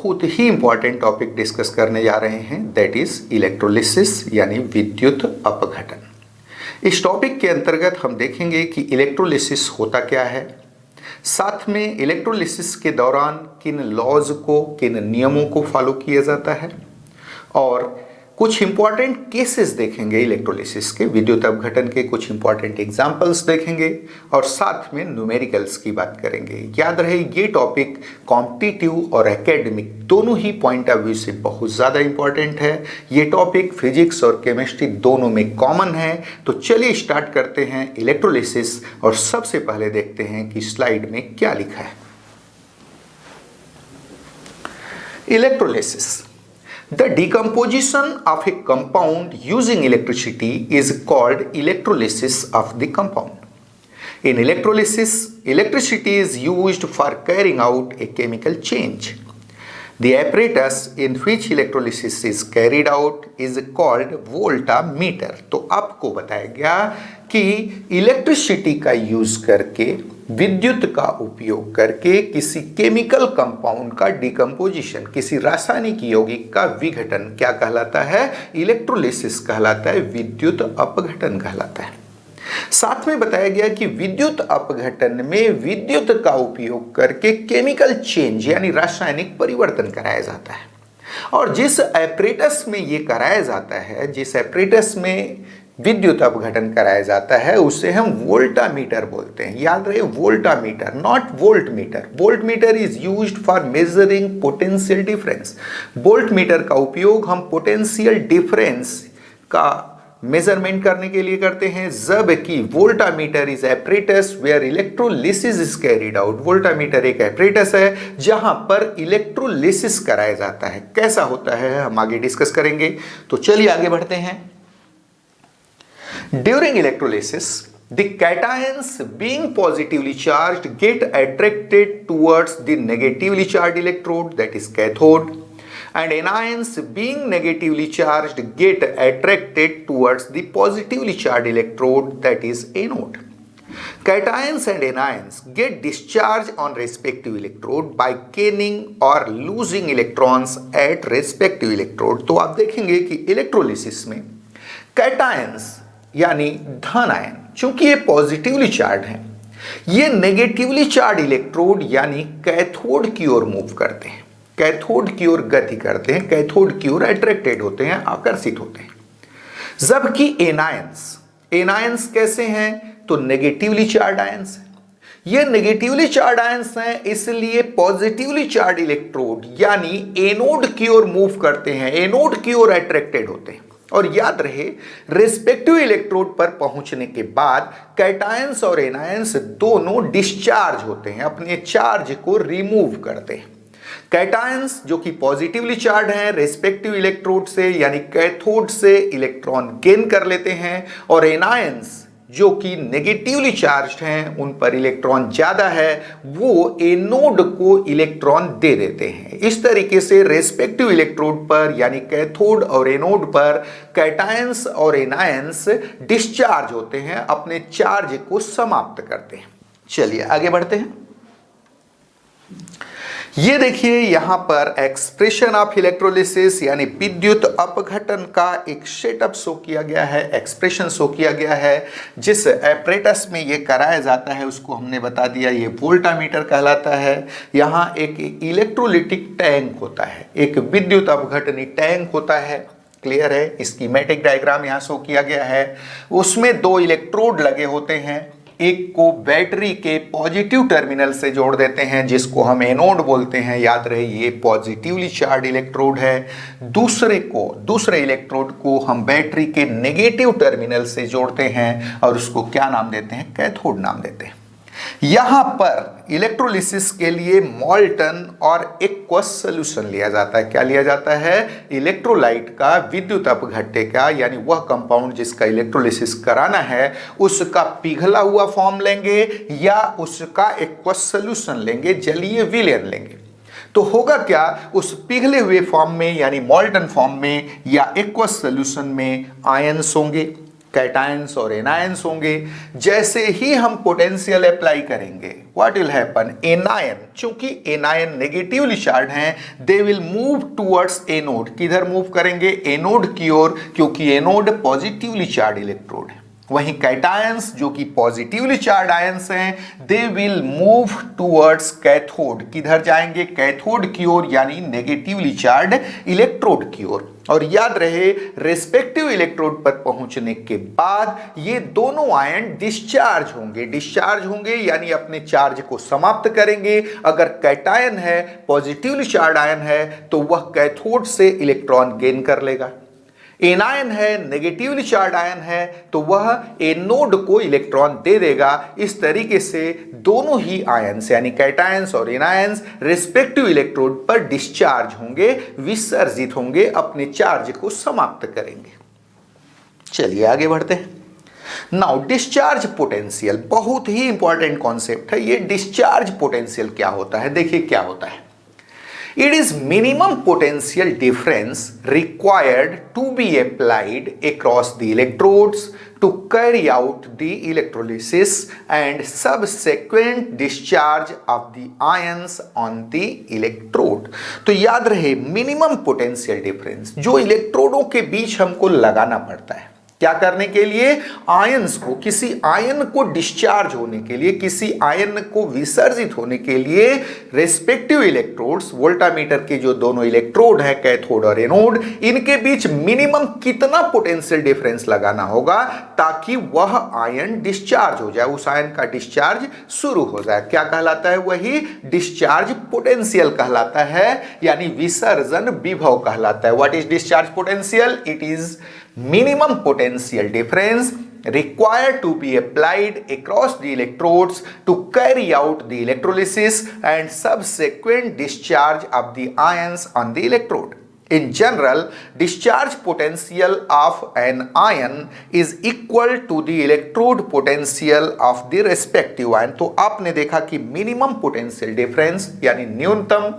बहुत ही important topic discuss करने जा रहे हैं, दैट इज इलेक्ट्रोलिसिस यानी विद्युत अपघटन। इस टॉपिक के अंतर्गत हम देखेंगे कि इलेक्ट्रोलिसिस होता क्या है, साथ में इलेक्ट्रोलिसिस के दौरान किन लॉज को, किन नियमों को फॉलो किया जाता है, और कुछ इंपॉर्टेंट केसेस देखेंगे इलेक्ट्रोलिसिस के, विद्युत अपघटन के कुछ इंपॉर्टेंट एग्जांपल्स देखेंगे और साथ में न्यूमेरिकल्स की बात करेंगे। याद रहे ये टॉपिक कॉम्पिटिटिव और एकेडमिक दोनों ही पॉइंट ऑफ व्यू से बहुत ज़्यादा इंपॉर्टेंट है। ये टॉपिक फिजिक्स और केमिस्ट्री दोनों में कॉमन है। तो चलिए स्टार्ट करते हैं इलेक्ट्रोलिसिस और सबसे पहले देखते हैं कि स्लाइड में क्या लिखा है। Electrolysis, the decomposition of a compound using electricity is called electrolysis of the compound. In electrolysis, electricity is used for carrying out a chemical change. The apparatus in which electrolysis is carried out is called voltmeter. तो आपको बताया गया कि electricity का use करके, विद्युत का उपयोग करके किसी केमिकल कंपाउंड का डिकम्पोजिशन, किसी रासायनिक यौगिक का विघटन क्या कहलाता है? इलेक्ट्रोलिसिस कहलाता है, विद्युत अपघटन कहलाता है। साथ में बताया गया कि विद्युत अपघटन में विद्युत का उपयोग करके केमिकल चेंज यानी रासायनिक परिवर्तन कराया जाता है, और जिस एपरेटस में ये कराया जाता है, जिस एपरेटस में विद्युत अपघटन कराया जाता है, उसे हम वोल्टामीटर बोलते हैं। याद रहे, voltameter, not voltmeter. Voltmeter is used for measuring potential difference. Voltmeter का उपयोग हम पोटेंशियल डिफरेंस का मेजरमेंट करने के लिए करते हैं, जबकि voltameter is apparatus where electrolysis is carried out. Voltameter एक एपरेटस है जहां पर इलेक्ट्रोलिसिस कराया जाता है। कैसा होता है हम आगे डिस्कस करेंगे। तो चलिए आगे बढ़ते हैं। During electrolysis, the cations being positively charged get attracted towards the negatively charged electrode, that is cathode, and anions being negatively charged get attracted towards the positively charged electrode, that is anode. Cations and anions get discharged on respective electrode by gaining or losing electrons at respective electrode. तो आप देखेंगे कि electrolysis में cations यानी धन ion, चूंकि ये positively charge हैं, ये नेगेटिवली चार्ज इलेक्ट्रोड यानी कैथोड की ओर मूव करते हैं, कैथोड की ओर गति करते हैं, कैथोड की ओर अट्रैक्टेड होते हैं, आकर्षित होते हैं। जबकि एनायंस कैसे हैं? तो नेगेटिवली चार्ज आयंस हैं। ये नेगेटिवली चार्ज आयंस हैं, इसलिए पॉजिटिवली चार्ज इलेक्ट्रोड यानी एनोड की ओर मूव करते हैं, एनोड की ओर अट्रैक्टेड होते हैं। और याद रहे, रेस्पेक्टिव इलेक्ट्रोड पर पहुंचने के बाद कैटायंस और एनायंस दोनों डिस्चार्ज होते हैं, अपने चार्ज को रिमूव करते हैं। कैटायंस जो कि पॉजिटिवली चार्ज हैं, रेस्पेक्टिव इलेक्ट्रोड से यानी कैथोड से इलेक्ट्रॉन गेन कर लेते हैं, और एनायंस जो कि नेगेटिवली चार्ज्ड हैं, उन पर इलेक्ट्रॉन ज्यादा है, वो एनोड को इलेक्ट्रॉन दे देते हैं। इस तरीके से रेस्पेक्टिव इलेक्ट्रोड पर यानी कैथोड और एनोड पर कैटायंस और एनायंस डिस्चार्ज होते हैं, अपने चार्ज को समाप्त करते हैं। चलिए आगे बढ़ते हैं। ये देखिए, यहां पर एक्सप्रेशन ऑफ इलेक्ट्रोलिसिस यानी विद्युत अपघटन का एक सेटअप शो किया गया है, एक्सप्रेशन शो किया गया है। जिस एपरेटस में ये कराया जाता है उसको हमने बता दिया, ये वोल्टामीटर कहलाता है। यहाँ एक इलेक्ट्रोलिटिक टैंक होता है, एक विद्युत अपघटनी टैंक होता है। क्लियर है? स्कीमेटिक डायग्राम यहाँ शो किया गया है। उसमें दो इलेक्ट्रोड लगे होते हैं, एक को बैटरी के पॉजिटिव टर्मिनल से जोड़ देते हैं जिसको हम एनोड बोलते हैं। याद रहे, ये पॉजिटिवली चार्ज इलेक्ट्रोड है। दूसरे इलेक्ट्रोड को हम बैटरी के नेगेटिव टर्मिनल से जोड़ते हैं और उसको क्या नाम देते हैं? कैथोड नाम देते हैं। यहां पर इलेक्ट्रोलिसिस के लिए मॉल्टन और एक्वस सॉल्यूशन लिया जाता है। क्या लिया जाता है? इलेक्ट्रोलाइट का, विद्युत अपघट्य का, यानी वह कंपाउंड जिसका इलेक्ट्रोलिसिस कराना है उसका पिघला हुआ फॉर्म लेंगे या उसका एक्वस सॉल्यूशन लेंगे, जलीय विलयन लेंगे। तो होगा क्या, उस पिघले हुए फॉर्म में यानी मॉल्टन फॉर्म में या एक्वस सॉल्यूशन में आयंस होंगे। कैटायंस और एनायंस होंगे। जैसे ही हम पोटेंशियल अप्लाई करेंगे, व्हाट विल हैपन, एनायन, चूंकि एनायन नेगेटिवली चार्ज हैं, they will move towards anode. किधर मूव करेंगे, एनोड की ओर, क्योंकि एनोड पॉजिटिवली चार्ज इलेक्ट्रोड है। वहीं कैटायंस जो कि पॉजिटिवली चार्ज आयंस हैं, they will move towards cathode. किधर जाएंगे, कैथोड की ओर, यानी नेगेटिवली चार्ज इलेक्ट्रोड की ओर। और याद रहे, रेस्पेक्टिव इलेक्ट्रोड पर पहुंचने के बाद ये दोनों आयन डिस्चार्ज होंगे यानी अपने चार्ज को समाप्त करेंगे। अगर कैटायन है, पॉजिटिवली चार्ज आयन है, तो वह कैथोड से इलेक्ट्रॉन गेन कर लेगा। एनायन है, नेगेटिवली चार्ज आयन है, तो वह एनोड को इलेक्ट्रॉन दे देगा। इस तरीके से दोनों ही आयंस यानी कैटायंस और एनायंस रिस्पेक्टिव इलेक्ट्रोड पर डिस्चार्ज होंगे, विसर्जित होंगे, अपने चार्ज को समाप्त करेंगे। चलिए आगे बढ़ते हैं। नाउ डिस्चार्ज पोटेंशियल बहुत ही इंपॉर्टेंट कॉन्सेप्ट है। ये डिस्चार्ज पोटेंशियल क्या होता है, देखिए क्या होता है। It is minimum potential difference required to be applied across the electrodes to carry out the electrolysis and subsequent discharge of the ions on the electrode। तो याद रहे, मिनिमम पोटेंशियल डिफरेंस जो इलेक्ट्रोडों के बीच हमको लगाना पड़ता है, क्या करने के लिए, आयंस को, किसी आयन को डिस्चार्ज होने के लिए, किसी आयन को विसर्जित होने के लिए रेस्पेक्टिव इलेक्ट्रोड्स, वोल्टामीटर के जो दोनों इलेक्ट्रोड हैं, कैथोड और एनोड, इनके बीच मिनिमम कितना पोटेंशियल डिफरेंस लगाना होगा ताकि वह आयन डिस्चार्ज हो जाए, उस आयन का डिस्चार्ज शुरू हो जाए। क्या कहलाता है, वही डिस्चार्ज पोटेंशियल कहलाता है, यानी विसर्जन विभव कहलाता है। What is discharge potential, it is minimum potential difference required to be applied across the electrodes to carry out the electrolysis and subsequent discharge of the ions on the electrode. In general, discharge potential of an ion is equal to the electrode potential of the respective ion। तो आपने देखा कि minimum potential difference यानी न्यूनतम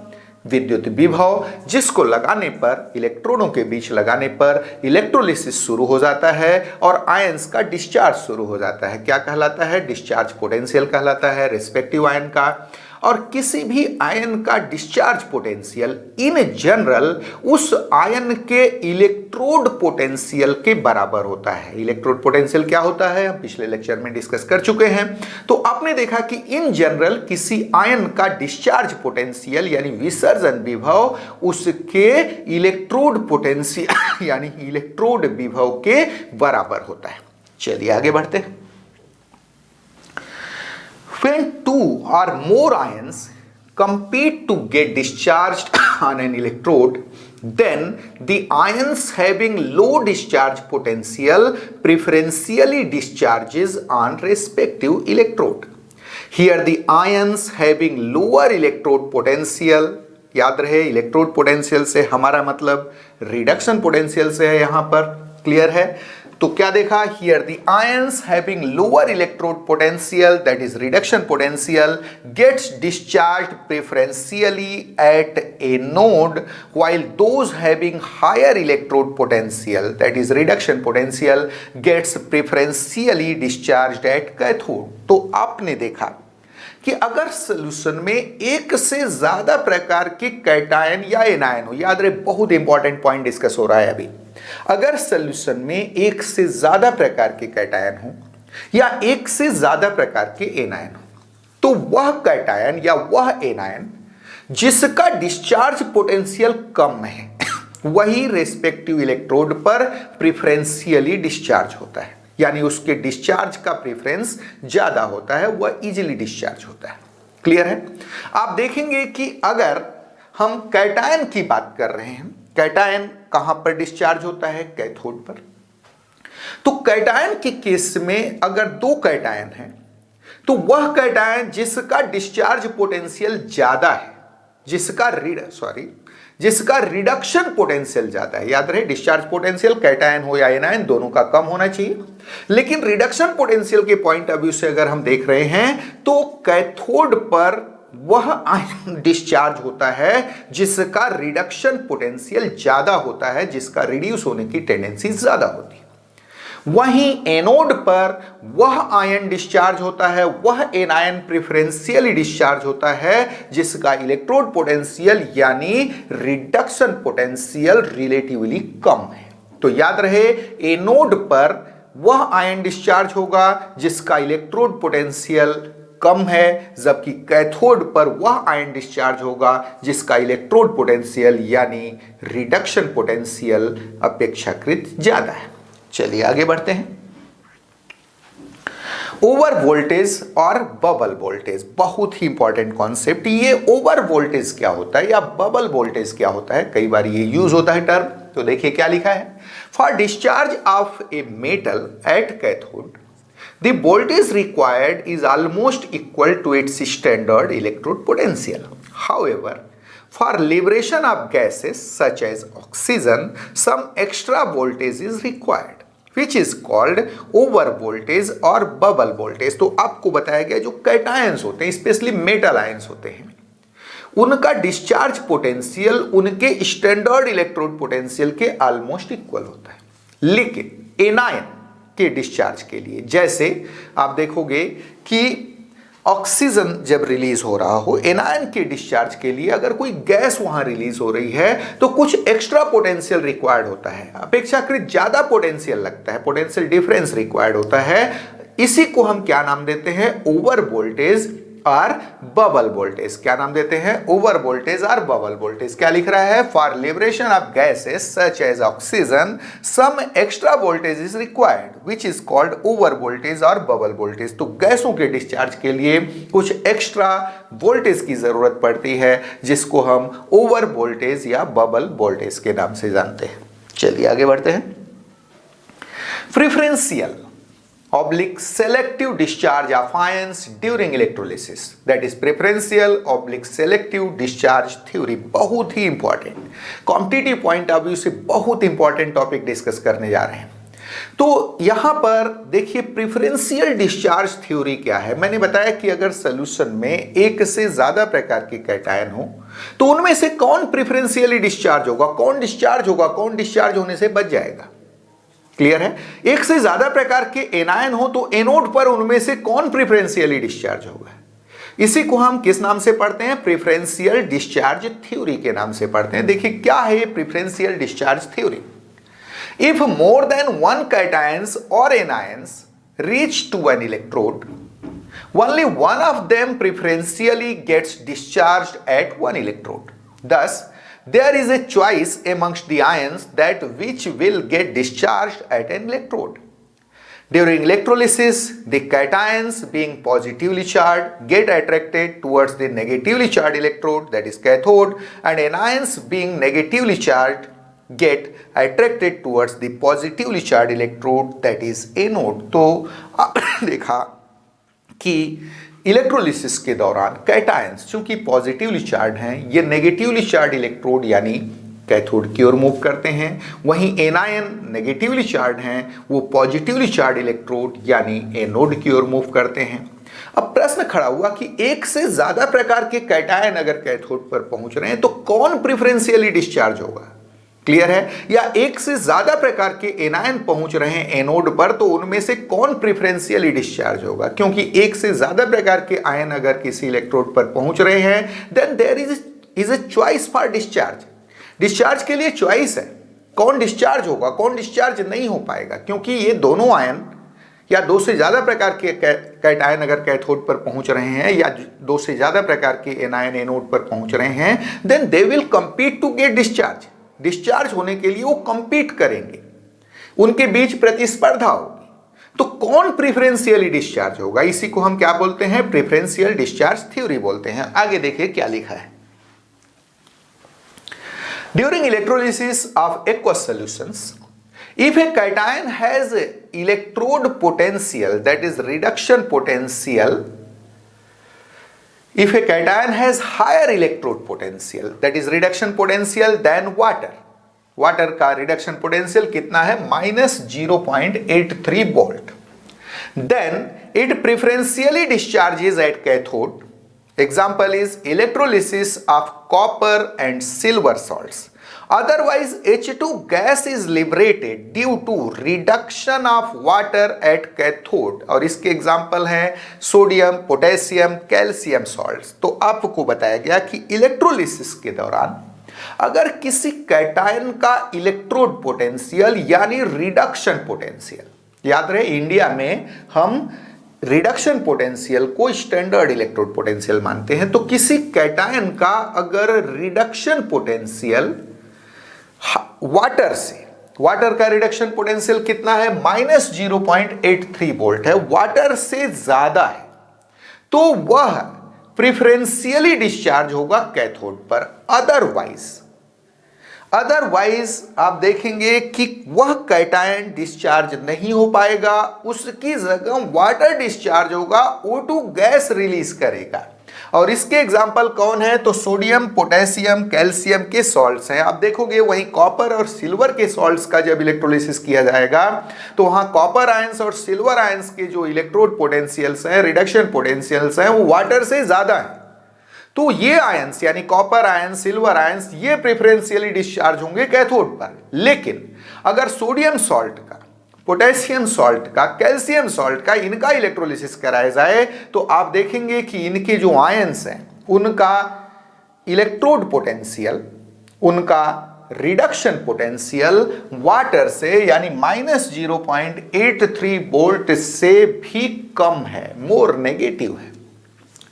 विद्युत विभव जिसको लगाने पर, इलेक्ट्रॉनों के बीच लगाने पर इलेक्ट्रोलिसिस शुरू हो जाता है और आयंस का डिस्चार्ज शुरू हो जाता है, क्या कहलाता है, डिस्चार्ज पोटेंशियल कहलाता है रिस्पेक्टिव आयन का। और किसी भी आयन का डिस्चार्ज पोटेंशियल इन जनरल उस आयन के इलेक्ट्रोड पोटेंशियल के बराबर होता है। इलेक्ट्रोड पोटेंशियल क्या होता है, हम पिछले लेक्चर में डिस्कस कर चुके हैं। तो आपने देखा कि इन जनरल किसी आयन का डिस्चार्ज पोटेंशियल यानी विसर्जन विभव उसके इलेक्ट्रोड पोटेंशियल यानी इलेक्ट्रोड विभव के बराबर होता है। चलिए आगे बढ़ते हैं। When two or more ions compete to get discharged on an electrode, then the ions having low discharge potential preferentially discharges on respective electrode. Here the ions having lower electrode potential, याद रहे electrode potential से हमारा मतलब reduction potential से है, यहां पर clear है। तो क्या देखा, here the ions having lower electrode potential that is reduction potential gets discharged preferentially at anode, while those having higher electrode potential that is reduction potential gets preferentially discharged at cathode. तो आपने देखा कि अगर solution में एक से ज्यादा प्रकार के कैटायन या एनायन हो, याद रहे बहुत इंपॉर्टेंट पॉइंट डिस्कस हो रहा है अभी, अगर सॉल्यूशन में एक से ज्यादा प्रकार के कैटायन हो या एक से ज्यादा प्रकार के एनायन हो, तो वह कैटायन या वह एनायन जिसका डिस्चार्ज पोटेंशियल कम है वही रेस्पेक्टिव इलेक्ट्रोड पर प्रेफरेंशियली डिस्चार्ज होता है, यानी उसके डिस्चार्ज का प्रेफरेंस ज्यादा होता है, वह इजीली डिस्चार्ज होता है। क्लियर है। आप देखेंगे कि अगर हम कैटायन की बात कर रहे हैं, कैटायन कहां पर डिस्चार्ज होता है, कैथोड पर। तो कैटायन के केस में अगर दो कैटायन हैं तो वह कैटायन जिसका डिस्चार्ज पोटेंशियल ज्यादा है, जिसका रिडक्शन पोटेंशियल ज्यादा है, याद रहे डिस्चार्ज पोटेंशियल कैटायन हो या एनायन दोनों का कम होना चाहिए, लेकिन रिडक्शन पोटेंशियल के पॉइंट ऑफ व्यू से अगर हम देख रहे हैं तो कैथोड पर वह आयन डिस्चार्ज होता है जिसका रिडक्शन पोटेंशियल ज्यादा होता है, जिसका रिड्यूस होने की टेंडेंसी ज्यादा होती है। वहीं एनोड पर वह आयन डिस्चार्ज होता है, वह एनायन प्रेफरेंशियली डिस्चार्ज होता है जिसका इलेक्ट्रोड पोटेंशियल यानी रिडक्शन पोटेंशियल रिलेटिवली कम है। तो याद रहे, एनोड पर वह आयन डिस्चार्ज होगा जिसका इलेक्ट्रोड पोटेंशियल कम है, जबकि कैथोड पर वह आयन डिस्चार्ज होगा जिसका इलेक्ट्रोड पोटेंशियल यानी रिडक्शन पोटेंशियल अपेक्षाकृत ज्यादा है। चलिए आगे बढ़ते हैं। ओवर वोल्टेज और बबल वोल्टेज, बहुत ही इंपॉर्टेंट कॉन्सेप्ट। ये ओवर वोल्टेज क्या होता है या बबल वोल्टेज क्या होता है, कई बार ये यूज होता है टर्म। तो देखिए क्या लिखा है, for discharge of a metal at cathode the voltage required is almost equal to its standard electrode potential. However, for liberation of gases such as oxygen, some extra voltage is required, which is called over voltage or bubble voltage. तो आपको बताया गया जो cations होते हैं, specially metal ions होते हैं, उनका डिस्चार्ज पोटेंशियल उनके स्टैंडर्ड इलेक्ट्रोड पोटेंशियल के ऑलमोस्ट इक्वल होता है। लेकिन एनायन के डिस्चार्ज के लिए, जैसे आप देखोगे कि ऑक्सीजन जब रिलीज हो रहा हो, एनायन के डिस्चार्ज के लिए अगर कोई गैस वहां रिलीज हो रही है तो कुछ एक्स्ट्रा पोटेंशियल रिक्वायर्ड होता है, अपेक्षाकृत ज्यादा पोटेंशियल लगता है, पोटेंशियल डिफरेंस रिक्वायर्ड होता है। इसी को हम क्या नाम देते हैं, ओवर वोल्टेज और बबल वोल्टेज। क्या नाम देते हैं, ओवर वोल्टेज और बबल वोल्टेज। क्या लिख रहा है, for liberation of gases such as oxygen some extra voltage is required which is called over voltage और बबल वोल्टेज। तो गैसों के डिस्चार्ज के लिए कुछ एक्स्ट्रा वोल्टेज की जरूरत पड़ती है जिसको हम ओवर वोल्टेज या बबल वोल्टेज के नाम से जानते हैं। चलिए आगे बढ़ते हैं। Preferential oblique selective discharge of ions during electrolysis, that is preferential oblique selective discharge theory। बहुत ही important, competitive point of view से बहुत इंपॉर्टेंट टॉपिक डिस्कस करने जा रहे हैं। तो यहां पर देखिए प्रेफरेंशियल डिस्चार्ज थ्योरी क्या है। मैंने बताया कि अगर सॉल्यूशन में एक से ज्यादा प्रकार के कैटायन हो तो उनमें से कौन प्रेफरेंशियली डिस्चार्ज होगा, कौन डिस्चार्ज होगा, कौन डिस्चार्ज होने से बच जाएगा। क्लियर है, एक से ज्यादा प्रकार के एनायन हो तो एनोड पर उनमें से कौन प्रेफरेंशियली डिस्चार्ज होगा। इसी को हम किस नाम से पढ़ते हैं, प्रेफरेंशियल डिस्चार्ज थ्योरी के नाम से पढ़ते हैं। देखिए क्या है preferential discharge theory. If more than one cations और anions reach to an electrode, only one of them preferentially gets discharged at one electrode. Thus, there is a choice amongst the ions that which will get discharged at an electrode. During electrolysis, the cations being positively charged get attracted towards the negatively charged electrode, that is cathode, and anions being negatively charged get attracted towards the positively charged electrode, that is anode। तो आपने देखा कि electrolysis के दौरान cations चूंकि positively charge हैं, ये negatively charge electrode यानी कैथोड की ओर मूव करते हैं, वहीं एनायन नेगेटिवली चार्ज हैं, वो पॉजिटिवली चार्ज इलेक्ट्रोड यानी एनोड की ओर मूव करते हैं। अब प्रश्न खड़ा हुआ कि एक से ज्यादा प्रकार के कैटायन अगर कैथोड पर पहुंच रहे हैं तो कौन प्रेफरेंशियली डिस्चार्ज होगा। क्लियर है, या एक से ज्यादा प्रकार के एनायन पहुंच रहे हैं एनोड पर तो उनमें से कौन प्रेफरेंशियली डिस्चार्ज होगा। क्योंकि एक से ज्यादा प्रकार के आयन अगर किसी इलेक्ट्रोड पर पहुंच रहे हैं then there is a choice for discharge. Discharge के लिए चॉइस है, कौन डिस्चार्ज होगा, कौन डिस्चार्ज नहीं हो पाएगा। क्योंकि ये दोनों आयन या दो से ज्यादा प्रकार के कैटायन अगर कैथोड पर पहुंच रहे हैं या दो से ज्यादा प्रकार के एनायन एनोड पर पहुंच रहे हैं then they will compete to get discharge. Discharge होने के लिए वो कंपीट करेंगे, उनके बीच प्रतिस्पर्धा होगी। तो कौन प्रेफरेंशियली डिस्चार्ज होगा, इसी को हम क्या बोलते हैं, प्रेफरेंशियल डिस्चार्ज थ्योरी बोलते हैं। आगे देखिए क्या लिखा है। During electrolysis of aqueous solutions, if a cation has electrode potential, that is reduction potential, if a cation has higher electrode potential, that is reduction potential than water, water का reduction potential कितना है, -0.83 volt, then it preferentially discharges at cathode। Example is electrolysis of copper and silver salts। Otherwise, H2 gas is liberated due to reduction of water at cathode. और इसके example हैं sodium, potassium, calcium salts. तो आपको बताया गया कि electrolysis के दौरान अगर किसी कैटायन का इलेक्ट्रोड पोटेंशियल यानी रिडक्शन पोटेंशियल, याद रहे इंडिया में हम रिडक्शन पोटेंशियल को स्टैंडर्ड इलेक्ट्रोड पोटेंशियल मानते हैं, तो किसी कैटायन का अगर रिडक्शन पोटेंशियल वाटर से, वाटर का रिडक्शन पोटेंशियल कितना है, -0.83 वोल्ट है, वाटर से ज्यादा है, तो वह प्रिफरेंशियली डिस्चार्ज होगा कैथोड पर। अदरवाइज आप देखेंगे कि वह कैटायन डिस्चार्ज नहीं हो पाएगा, उसकी जगह वाटर डिस्चार्ज होगा, O2 गैस रिलीज करेगा। और इसके एग्जाम्पल कौन है, तो सोडियम, पोटेशियम, कैल्शियम के सॉल्ट्स हैं। आप देखोगे वहीं कॉपर और सिल्वर के सॉल्ट्स का जब इलेक्ट्रोलिसिस किया जाएगा तो वहां कॉपर आयंस और सिल्वर आयंस के जो इलेक्ट्रोड पोटेंशियल्स हैं, रिडक्शन पोटेंशियल्स हैं, वो वाटर से ज्यादा है। तो ये आयंस यानी कॉपर आयंस, सिल्वर आयंस, ये प्रेफरेंशियली डिस्चार्ज होंगे कैथोड पर। लेकिन अगर सोडियम सॉल्ट का, पोटेशियम सॉल्ट का, कैल्शियम सॉल्ट का इनका इलेक्ट्रोलिसिस कराया जाए तो आप देखेंगे कि इनके जो आयंस हैं उनका इलेक्ट्रोड पोटेंशियल, उनका रिडक्शन पोटेंशियल वाटर से यानी -0.83 वोल्ट से भी कम है, मोर नेगेटिव है।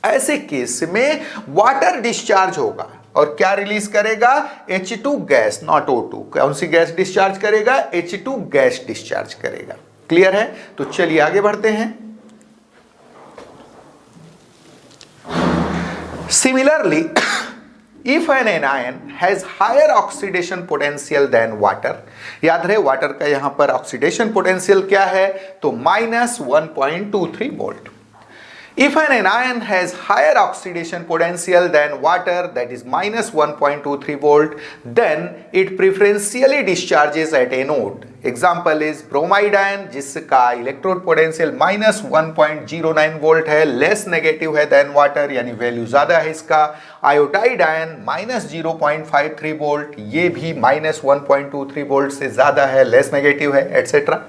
ऐसे केस में वाटर डिस्चार्ज होगा और क्या रिलीज करेगा, H2 गैस, नॉट O2। कौन सी गैस डिस्चार्ज करेगा, H2 गैस डिस्चार्ज करेगा। क्लियर है? तो चलिए आगे बढ़ते हैं। Similarly, if an anion has higher oxidation potential than water, याद रहे वाटर का यहां पर ऑक्सीडेशन पोटेंशियल क्या है, तो -1.23 volt. If an anion has higher oxidation potential than water, that is -1.23 volt, then it preferentially discharges at anode. Example is bromide ion, जिसका electrode potential -1.09 volt है, लेस नेगेटिव है then water, यानी value ज्यादा है इसका। Iodide ion -0.53 volt, ये भी -1.23 volt से ज्यादा है, लेस नेगेटिव है, etcetera.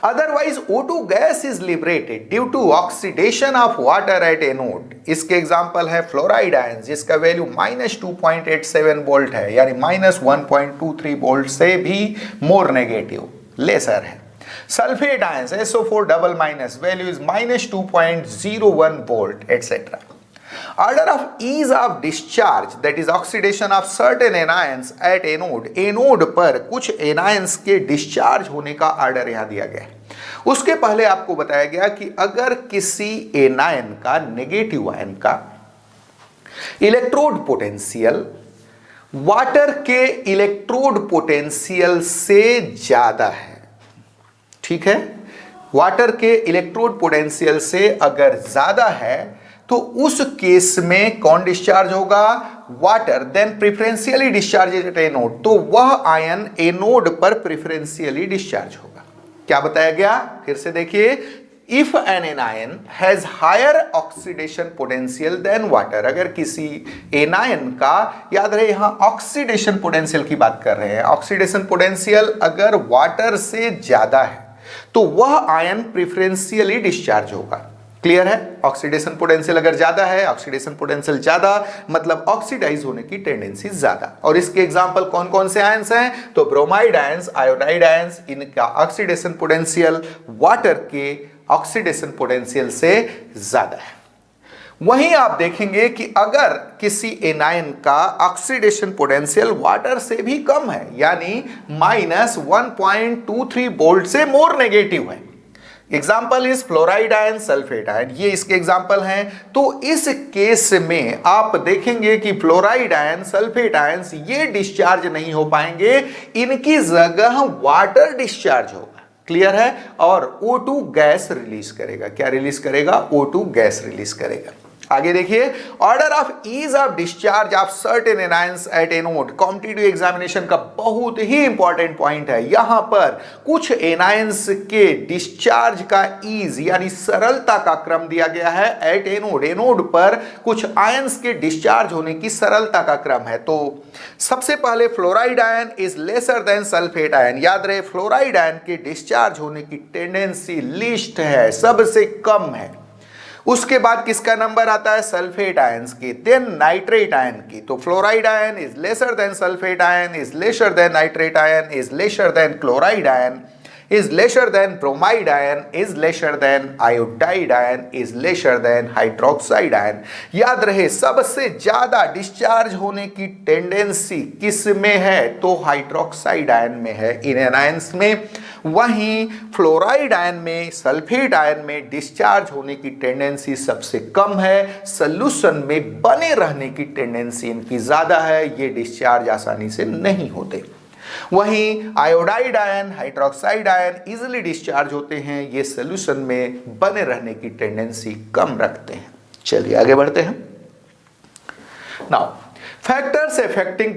Otherwise, O2 gas is liberated due to oxidation of water at anode. इसके एग्जाम्पल है फ्लोराइड आयन, जिसका वैल्यू -2.87 वोल्ट है, यानी -1.23 वोल्ट से भी मोर नेगेटिव, लेसर है। Sulphate ions SO4 double minus, value is -2.01 volt, etcetera. Order of ease of discharge, that is oxidation of certain anions at anode. Anode पर कुछ anions के discharge होने का ऑर्डर यहां दिया गया है। उसके पहले आपको बताया गया कि अगर किसी एनायन का, नेगेटिव आयन का इलेक्ट्रोड पोटेंशियल वाटर के इलेक्ट्रोड पोटेंशियल से ज्यादा है, ठीक है, वाटर के इलेक्ट्रोड पोटेंशियल से अगर ज्यादा है तो उस केस में कौन डिस्चार्ज होगा, water, then preferentially discharge at anode, तो वह आयन एनोड पर प्रेफरेंशियली डिस्चार्ज होगा। क्या बताया गया, फिर से देखिए, if an anion has higher oxidation potential than water, अगर किसी एनायन का, याद रहे यहां ऑक्सीडेशन पोटेंशियल की बात कर रहे हैं, ऑक्सीडेशन पोटेंशियल अगर वाटर से ज्यादा है तो वह आयन प्रेफरेंशियली डिस्चार्ज होगा। क्लियर है? ऑक्सीडेशन पोटेंशियल अगर ज्यादा है, ऑक्सीडेशन पोटेंशियल ज्यादा मतलब ऑक्सीडाइज होने की टेंडेंसी ज्यादा। और इसके एग्जांपल कौन कौन से आयंस हैं, तो ब्रोमाइड आयंस, आयोडाइड आयंस, इनका ऑक्सीडेशन पोटेंशियल वाटर के ऑक्सीडेशन पोटेंशियल से ज्यादा है। वहीं आप देखेंगे कि अगर किसी एनायन का ऑक्सीडेशन पोटेंशियल वाटर से भी कम है, यानी -1.23 वोल्ट से मोर नेगेटिव है, example is fluoride ion, sulphate ion, ये इसके एग्जाम्पल हैं। तो इस केस में आप देखेंगे कि फ्लोराइड आयन, सल्फेट आयंस ये डिस्चार्ज नहीं हो पाएंगे, इनकी जगह वाटर डिस्चार्ज होगा। क्लियर है? और O2 गैस रिलीज करेगा। क्या रिलीज करेगा? O2 गैस रिलीज करेगा। आगे देखिए, order of ease of discharge of certain anions at anode. Competitive examination का बहुत ही इंपॉर्टेंट पॉइंट है। यहां पर कुछ एनायंस के डिस्चार्ज का ईज यानी सरलता का क्रम दिया गया है एट एनोड। एनोड पर कुछ आयंस के डिस्चार्ज होने की सरलता का क्रम है। तो सबसे पहले fluoride ion is lesser than sulphate ion. याद रहे, फ्लोराइड आयन के डिस्चार्ज होने की टेंडेंसी लीस्ट है, सबसे कम है। उसके बाद किसका नंबर आता है? सल्फेट आयंस की, देन नाइट्रेट आयन की। तो fluoride ion is lesser than sulphate ion, is lesser than nitrate ion, is lesser than chloride ion, is lesser than bromide ion, is lesser than iodide ion, is lesser than hydroxide ion। याद रहे, सबसे ज्यादा discharge होने की tendency किस में है? तो हाइड्रोक्साइड आयन में है, इन एनायंस में। वहीं फ्लोराइड आयन में, सल्फेट आयन में डिस्चार्ज होने की टेंडेंसी सबसे कम है। सॉल्यूशन में बने रहने की टेंडेंसी इनकी ज्यादा है, ये डिस्चार्ज आसानी से नहीं होते। वहीं iodide ion, hydroxide ion easily discharge होते हैं, ये सॉल्यूशन में बने रहने की टेंडेंसी कम रखते हैं। चलिए आगे बढ़ते हैं। Now factors affecting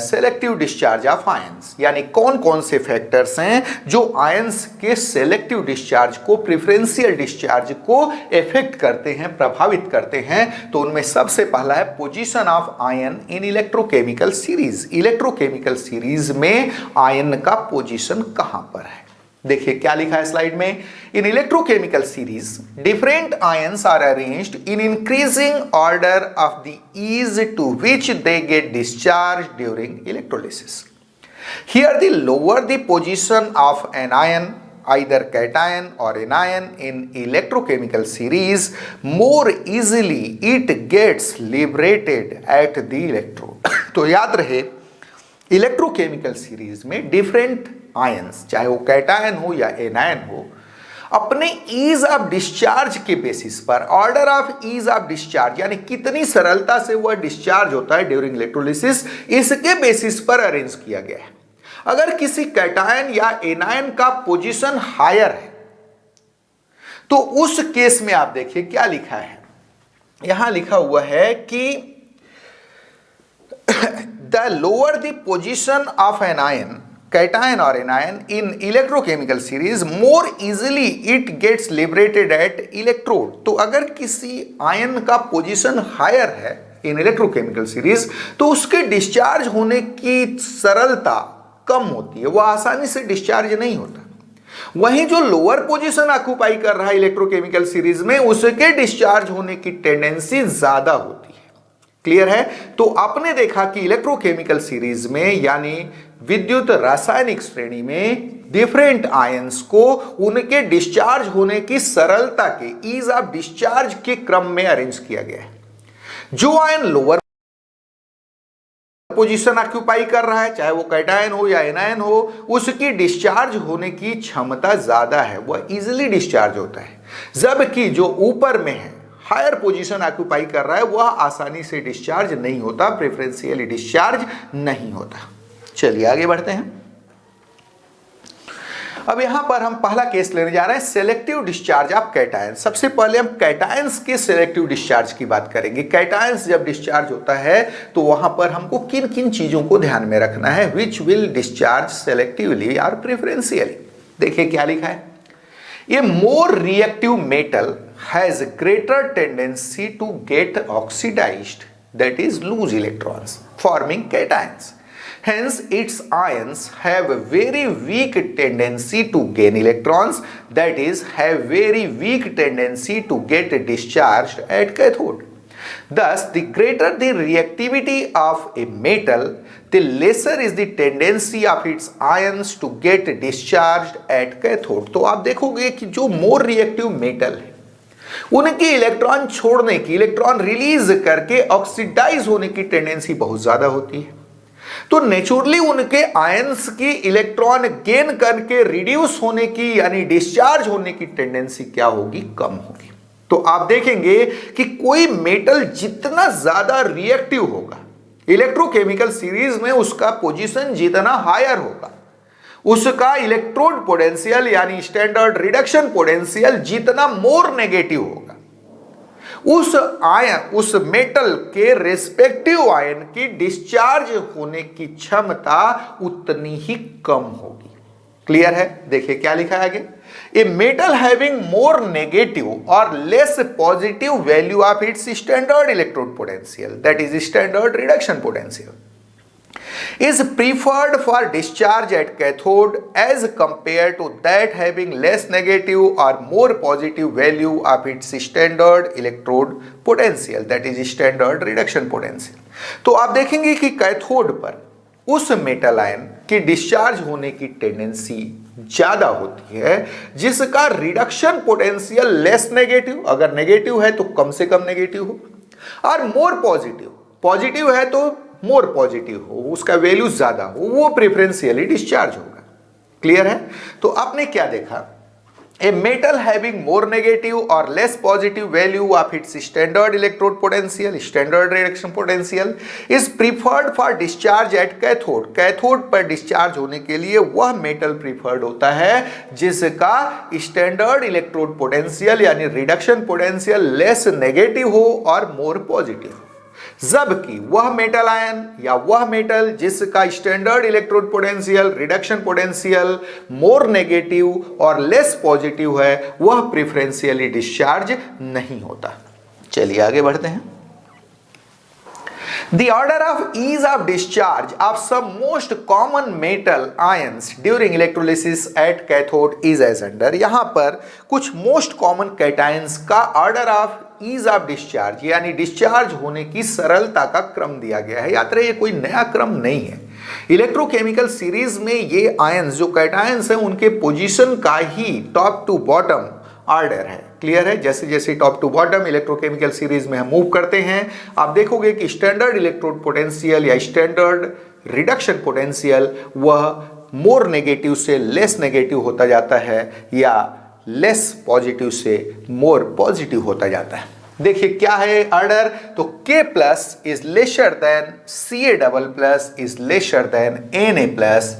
selective discharge of ions, यानी कौन कौन से फैक्टर्स हैं जो आयंस के सेलेक्टिव डिस्चार्ज को, प्रेफरेंशियल डिस्चार्ज को इफेक्ट करते हैं, प्रभावित करते हैं। तो उनमें सबसे पहला है position of ion in electrochemical series. Electrochemical series में आयन का पोजीशन कहां पर है? देखिए क्या लिखा है स्लाइड में। In electrochemical series different ions are arranged in increasing order of the ease to which they get discharge during electrolysis. Here the lower the position of an ion, either cation or anion in electrochemical series, more easily it gets liberated at the electrode। तो याद रहे, electrochemical series में different ions, चाहे वो cation हो या anion हो, अपने ईज ऑफ डिस्चार्ज के बेसिस पर, order of ease of discharge यानी कितनी सरलता से वह डिस्चार्ज होता है ड्यूरिंग इलेक्ट्रोलिसिस, इसके बेसिस पर अरेंज किया गया है। अगर किसी कैटायन या एनायन का पोजीशन हायर है तो उस केस में आप देखिए क्या लिखा है। यहां लिखा हुआ है कि the lower the position of an ion, cation or anion in electrochemical series, more easily it gets liberated at electrode। तो अगर किसी आयन का पोजीशन हायर है इन इलेक्ट्रोकेमिकल सीरीज तो उसके डिस्चार्ज होने की सरलता कम होती है, वह आसानी से डिस्चार्ज नहीं होता। वहीं जो लोअर पोजीशन ऑक्युपाई कर रहा है इलेक्ट्रोकेमिकल सीरीज में, उसके डिस्चार्ज होने की टेंडेंसी ज्यादा होती है। क्लियर है? तो आपने देखा कि इलेक्ट्रोकेमिकल सीरीज में यानी विद्युत रासायनिक श्रेणी में डिफरेंट आयंस को उनके डिस्चार्ज होने की सरलता के, ईज ऑफ डिस्चार्ज के क्रम में अरेंज किया गया है। जो आयन लोअर पोजीशन ऑक्युपाई कर रहा है, चाहे वो कैटायन हो या एनायन हो, उसकी डिस्चार्ज होने की क्षमता ज्यादा है, वह इजीली डिस्चार्ज होता है। जबकि जो ऊपर में है, हायर पोजीशन ऑक्युपाई कर रहा है, वह आसानी से डिस्चार्ज नहीं होता, प्रेफरेंशियली डिस्चार्ज नहीं होता। चलिए आगे बढ़ते हैं। अब यहां पर हम पहला केस लेने जा रहे हैं, सेलेक्टिव डिस्चार्ज ऑफ कैटायन। सबसे पहले हम कैटायंस के सेलेक्टिव डिस्चार्ज की बात करेंगे। कैटायंस जब डिस्चार्ज होता है तो वहां पर हमको किन किन चीजों को ध्यान में रखना है, विच विल डिस्चार्ज सेलेक्टिवली और प्रेफरेंशियली। देखिए क्या लिखा है। A more reactive metal has greater tendency to get oxidised, that is lose electrons, forming cations. Hence, its ions have a very weak tendency to gain electrons, that is, have very weak tendency to get discharged at cathode. Thus, the greater the reactivity of a metal, the lesser is the tendency of its ions to get discharged at cathode. तो आप देखोगे कि जो मोर reactive metal है, उनकी electron छोड़ने की, electron release करके ऑक्सीडाइज होने की टेंडेंसी बहुत ज्यादा होती है। तो नेचुरली उनके आयंस की इलेक्ट्रॉन गेन करके रिड्यूस होने की यानी डिस्चार्ज होने की टेंडेंसी क्या होगी? कम होगी। तो आप देखेंगे कि कोई मेटल जितना ज्यादा रिएक्टिव होगा इलेक्ट्रोकेमिकल सीरीज में, उसका पोजीशन जितना हायर होगा, उसका इलेक्ट्रोड पोटेंशियल यानी स्टैंडर्ड रिडक्शन पोटेंशियल जितना मोर नेगेटिव होगा, उस मेटल के रेस्पेक्टिव आयन की डिस्चार्ज होने की क्षमता उतनी ही कम होगी। क्लियर है? देखिए क्या लिखा है आगे, a metal having more negative और less positive value of its standard electrode potential, that is standard reduction potential, is preferred for discharge at cathode as compared to that having less negative or more positive value of its standard electrode potential, that is standard reduction potential। तो आप देखेंगे कि cathode पर उस metal ion की discharge होने की tendency ज्यादा होती है जिसका रिडक्शन पोटेंशियल लेस नेगेटिव, अगर नेगेटिव है तो कम से कम नेगेटिव हो, और मोर पॉजिटिव, पॉजिटिव है तो मोर पॉजिटिव हो, उसका वैल्यू ज्यादा हो, वो प्रेफरेंशियली डिस्चार्ज होगा। क्लियर है? तो आपने क्या देखा, a metal having more negative और less positive value of its standard electrode potential, standard reduction potential is preferred for discharge at cathode, cathode पर डिस्चार्ज होने के लिए वह मेटल प्रीफर्ड होता है जिसका स्टैंडर्ड इलेक्ट्रोड पोटेंशियल यानी रिडक्शन पोटेंशियल लेस नेगेटिव हो और मोर पॉजिटिव हो, जबकि वह मेटल आयन या वह मेटल जिसका standard electrode potential, reduction potential more negative और लेस पॉजिटिव है, वह प्रेफरेंशियली डिस्चार्ज नहीं होता। चलिए आगे बढ़ते हैं। The order of ease of discharge of some most common metal ions during electrolysis at cathode is as under। यहां पर कुछ मोस्ट कॉमन कैटायंस का order of ease of discharge यानी डिस्चार्ज होने की सरलता का क्रम दिया गया है। याद रहे ये कोई नया क्रम नहीं है, इलेक्ट्रोकेमिकल सीरीज में ये आयंस जो कैटायंस हैं उनके पोजीशन का ही टॉप टू बॉटम ऑर्डर है। क्लियर है? जैसे जैसे top to bottom electrochemical series में हम मूव करते हैं, आप देखोगे कि स्टैंडर्ड इलेक्ट्रोड पोटेंशियल या स्टैंडर्ड रिडक्शन पोटेंशियल वह मोर नेगेटिव से लेस नेगेटिव होता जाता है या लेस पॉजिटिव से मोर पॉजिटिव होता जाता है। देखिए क्या है ऑर्डर, तो K plus is lesser than Ca double plus is lesser than Na plus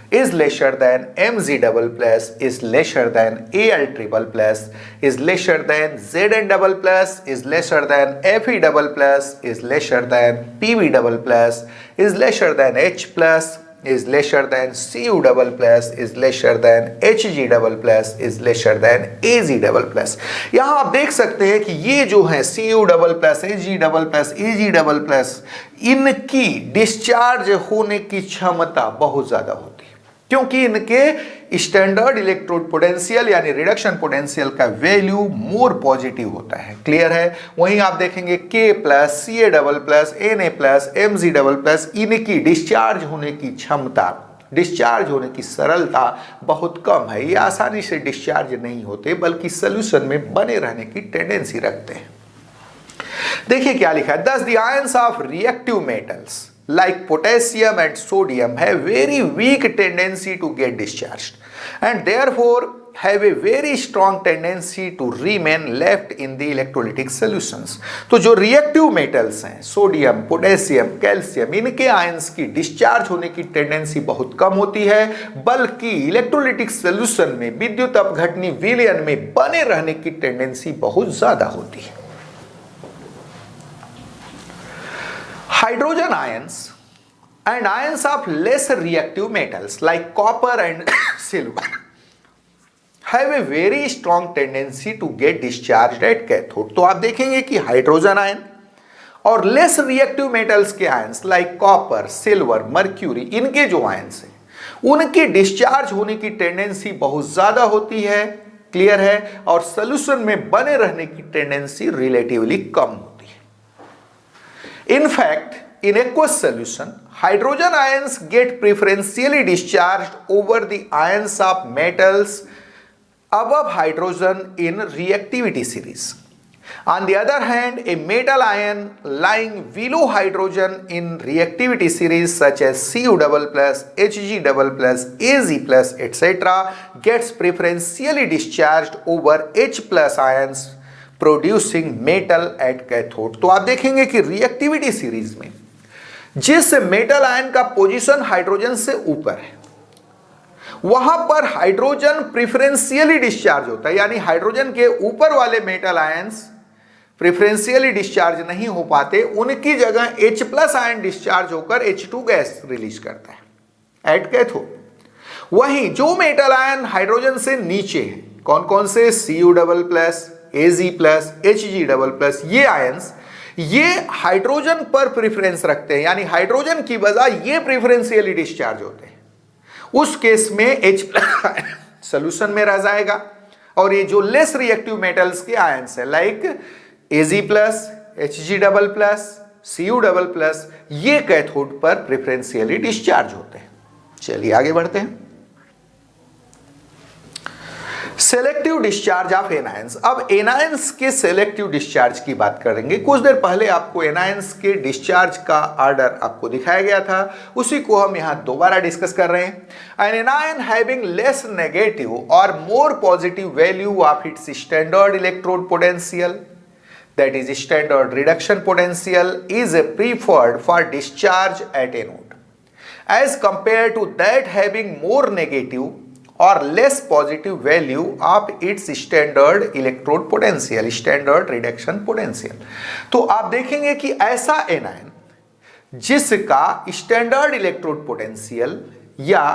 is lesser than Mg double plus is lesser than Al triple plus is lesser than Zn double plus is lesser than Fe double plus is lesser than Pb double plus is lesser than H plus is lesser than Cu double plus is lesser than Hg double plus is lesser than Ag double plus। यहाँ आप देख सकते हैं कि ये जो है Cu double plus Hg double plus Ag double plus, इनकी डिस्चार्ज होने की क्षमता बहुत ज्यादा होती है क्योंकि इनके स्टैंडर्ड इलेक्ट्रोड पोटेंशियल यानी रिडक्शन पोटेंशियल का वैल्यू मोर पॉजिटिव होता है। क्लियर है? वहीं आप देखेंगे K plus Ca double plus Na plus Mg double plus, इनकी डिस्चार्ज होने की क्षमता, डिस्चार्ज होने की सरलता बहुत कम है, ये आसानी से डिस्चार्ज नहीं होते बल्कि सोल्यूशन में बने रहने की टेंडेंसी रखते हैं। देखिए क्या लिखा है, thus the ions of reactive metals like potassium and sodium have very weak tendency to get discharged and therefore have a very strong tendency to remain left in the electrolytic solutions। तो जो reactive metals हैं sodium, potassium, calcium, इनके ions की discharge होने की tendency बहुत कम होती है बल्कि इलेक्ट्रोलिटिक सोल्यूशन में विद्युत अपघटनी विलयन में बने रहने की टेंडेंसी बहुत ज्यादा होती है। Hydrogen ions and ions of less reactive metals like copper and silver have a very strong tendency to get discharged at cathode। तो आप देखेंगे कि हाइड्रोजन आयन और लेस रिएक्टिव मेटल्स के ions like copper, silver, mercury, इनके जो ions हैं उनकी डिस्चार्ज होने की टेंडेंसी बहुत ज्यादा होती है। क्लियर है? और सोल्यूशन में बने रहने की टेंडेंसी रिलेटिवली कम होती है। In fact, in aqueous solution, hydrogen ions get preferentially discharged over the ions of metals above hydrogen in reactivity series. On the other hand, a metal ion lying below hydrogen in reactivity series such as Cu double plus, Hg double plus, Ag plus, etc. gets preferentially discharged over H plus ions producing metal at cathode. तो आप देखेंगे कि reactivity series में जिस metal ion का position hydrogen से ऊपर है वहां पर हाइड्रोजन प्रेफरेंशियली डिस्चार्ज होता है, यानी हाइड्रोजन के ऊपर वाले मेटल आयंस प्रेफरेंशियली डिस्चार्ज नहीं हो पाते, उनकी जगह H+ आयन डिस्चार्ज होकर H2 गैस रिलीज करता है एट कैथोड। वहीं जो मेटल आयन हाइड्रोजन से नीचे है, कौन कौन से, Cu++, Ag+, Hg++, ये आयंस ये हाइड्रोजन पर प्रेफरेंस रखते हैं, यानी हाइड्रोजन की बजाय ये प्रेफरेंशियली डिस्चार्ज होते हैं। उस केस में H+ सोल्यूशन में रह जाएगा और ये जो लेस रिएक्टिव मेटल्स के आयंस है लाइक Ag+, Hg++, Cu++, ये कैथोड पर प्रेफरेंशियली डिस्चार्ज होते हैं। चलिए आगे बढ़ते हैं। Selective discharge of anions. अब एनायंस के सेलेक्टिव डिस्चार्ज की बात करेंगे। कुछ देर पहले आपको एनायंस के डिस्चार्ज का ऑर्डर आपको दिखाया गया था, उसी को हम यहां दोबारा डिस्कस कर रहे हैं। An anion having less negative और more positive value of its standard electrode potential, that is standard reduction potential, is preferred for discharge at anode as compared to that having more negative or less positive value of its standard electrode potential, standard reduction potential। तो आप देखेंगे कि ऐसा anion जिसका standard electrode potential या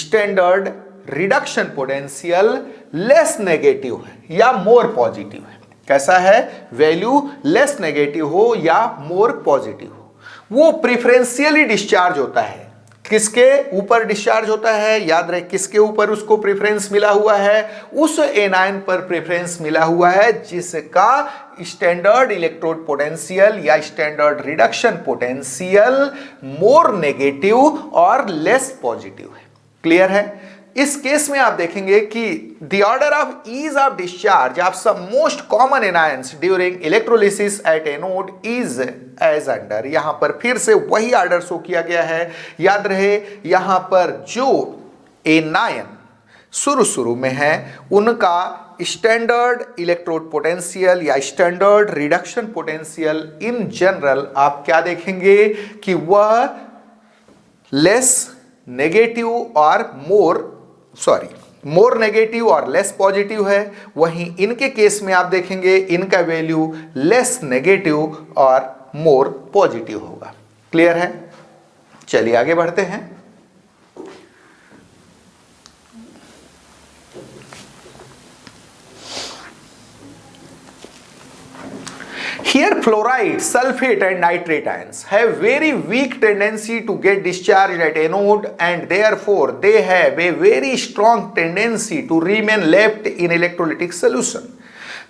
standard reduction potential less negative है या more positive है, कैसा है, वैल्यू लेस नेगेटिव हो या मोर पॉजिटिव हो, वो प्रेफरेंशियली डिस्चार्ज होता है। किसके ऊपर डिस्चार्ज होता है, याद रहे किसके ऊपर उसको प्रेफरेंस मिला हुआ है, उस एनायन पर प्रेफरेंस मिला हुआ है जिसका स्टैंडर्ड इलेक्ट्रोड पोटेंशियल या standard reduction potential more negative और लेस पॉजिटिव है। क्लियर है। इस केस में आप देखेंगे कि the order of ease of discharge of some most common anions during electrolysis at anode is as under. यहां पर फिर से वही ऑर्डर शो किया गया है। याद रहे यहां पर जो एनायन शुरू में है उनका स्टैंडर्ड इलेक्ट्रोड पोटेंशियल या standard reduction potential in general आप क्या देखेंगे कि वह लेस नेगेटिव और मोर नेगेटिव और लेस पॉजिटिव है। वहीं इनके केस में आप देखेंगे इनका वैल्यू लेस नेगेटिव और मोर पॉजिटिव होगा। क्लियर है। चलिए आगे बढ़ते हैं। Here fluoride, sulfate and nitrate ions have very weak tendency to get discharged at anode and therefore they have a very strong tendency to remain left in electrolytic solution.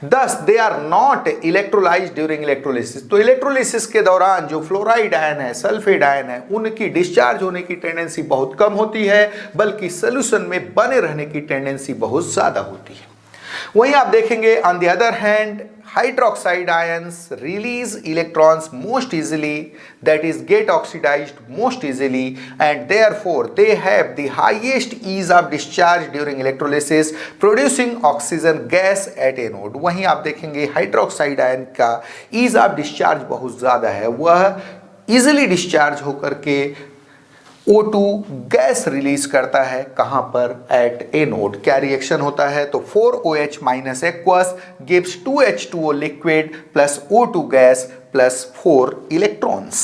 Thus they are not electrolyzed during electrolysis। तो electrolysis के दौरान जो fluoride ion है, sulphate ion है, उनकी discharge होने की tendency बहुत कम होती है, बल्कि सोल्यूशन में बने रहने की टेंडेंसी बहुत ज्यादा होती है। वहीं आप देखेंगे on the other hand hydroxide ions release electrons most easily, that is get oxidized most easily, and therefore they have the highest ease of discharge during electrolysis producing oxygen gas at anode। वहीं आप देखेंगे hydroxide ion का ease of discharge बहुत ज़्यादा है, वह easily discharge होकर के O2 गैस रिलीज करता है। कहां पर, एट एनोड। क्या रिएक्शन होता है, तो 4OH minus aqueous gives 2H2O liquid plus O2 gas plus 4 electrons.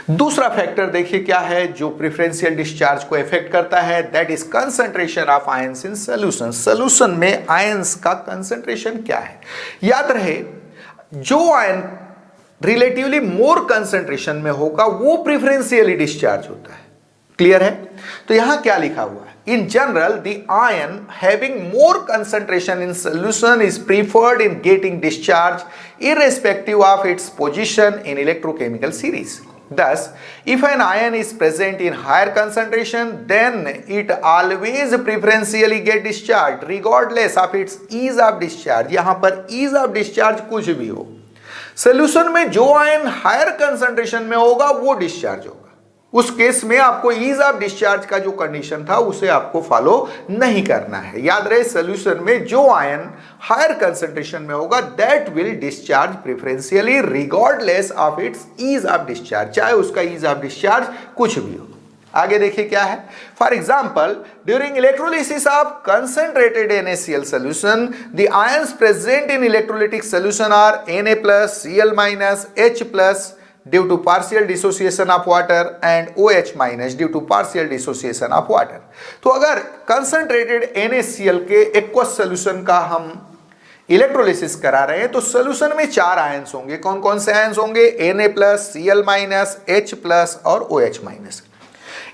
दूसरा फैक्टर देखिए क्या है जो प्रेफरेंशियल डिस्चार्ज को इफेक्ट करता है, that is concentration of ions in solution. Solution में आयंस का कंसंट्रेशन क्या है। याद रहे जो आयन रिलेटिवली मोर कंसंट्रेशन में होगा वो प्रेफरेंशियली डिस्चार्ज होता है। क्लियर है। तो यहां क्या लिखा हुआ है, in general the ion having more concentration in solution is preferred in getting discharge irrespective of its position in electrochemical series. Thus, if an ion is present in higher concentration, then it always preferentially get discharged regardless of its ease of discharge। यहां पर ease of discharge कुछ भी हो, solution में जो ion higher concentration में होगा वो डिस्चार्ज होगा। उस केस में आपको ईज ऑफ डिस्चार्ज का जो कंडीशन था उसे आपको फॉलो नहीं करना है। याद रहे सोल्यूशन में जो आयन हायर कंसंट्रेशन में होगा that will discharge preferentially regardless of its ease of discharge, चाहे उसका ईज ऑफ डिस्चार्ज कुछ भी हो। आगे देखिए क्या है। For example, during electrolysis of concentrated NaCl solution, the ions present in electrolytic solution are Na plus, Cl minus, H plus due to partial dissociation of water and OH minus due to partial dissociation of water। तो अगर concentrated NaCl के aqueous solution का हम electrolysis करा रहे हैं तो solution में 4 आयंस होंगे। कौन कौन से आयंस होंगे? Na plus, Cl minus, H plus और OH माइनस।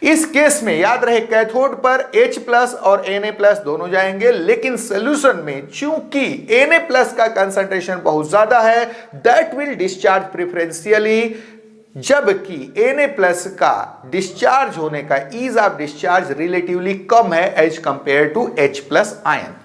इस केस में याद रहे कैथोड पर H प्लस और Na प्लस दोनों जाएंगे, लेकिन सोल्यूशन में चूंकि Na प्लस का कंसंट्रेशन बहुत ज्यादा है, दैट विल डिस्चार्ज प्रेफरेंशियली, जबकि Na प्लस का डिस्चार्ज होने का ईज ऑफ डिस्चार्ज रिलेटिवली कम है as compared to H plus ion.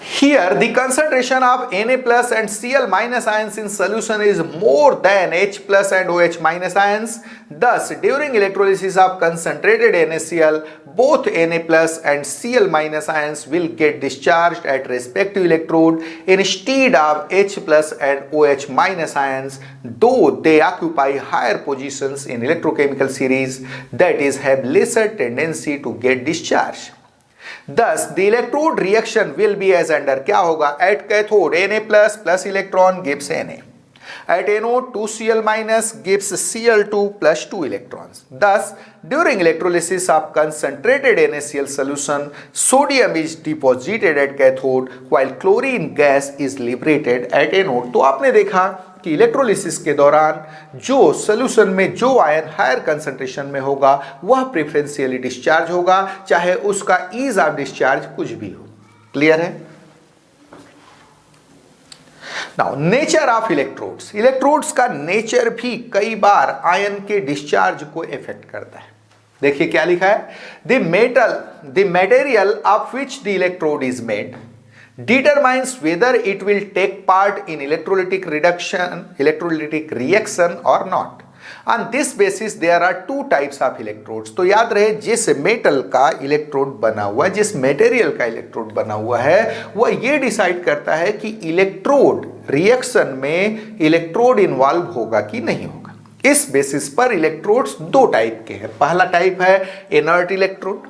Here the concentration of Na plus and Cl minus ions in solution is more than H plus and OH minus ions. Thus, during electrolysis of concentrated NaCl, both Na plus and Cl minus ions will get discharged at respective electrode instead of H plus and OH minus ions, though they occupy higher positions in electrochemical series, that is, have lesser tendency to get discharged. Thus, the electrode reaction will be as under, क्या होगा? At cathode Na plus plus electron gives Na. At anode 2Cl minus gives Cl2 plus 2 electrons. Thus, during electrolysis of concentrated NaCl solution, sodium is deposited at cathode while chlorine gas is liberated at anode। तो आपने देखा कि electrolysis के दौरान जो solution में जो ion higher concentration में होगा वह प्रेफरेंशियली डिस्चार्ज होगा, चाहे उसका ईज ऑफ डिस्चार्ज कुछ भी हो। क्लियर है? Now nature of electrodes. Electrodes का नेचर भी कई बार आयन के डिस्चार्ज को इफेक्ट करता है। देखिए क्या लिखा है, the material of which the electrode is made determines whether it will take part in electrolytic reaction or not. On this basis there are two types of electrodes। तो याद रहे जिस मेटल का इलेक्ट्रोड बना हुआ है, जिस मटेरियल का इलेक्ट्रोड बना हुआ है, वह ये डिसाइड करता है कि इलेक्ट्रोड रिएक्शन में इलेक्ट्रोड इन्वॉल्व होगा कि नहीं होगा। इस बेसिस पर इलेक्ट्रोड्स दो टाइप के हैं। पहला टाइप है inert electrode.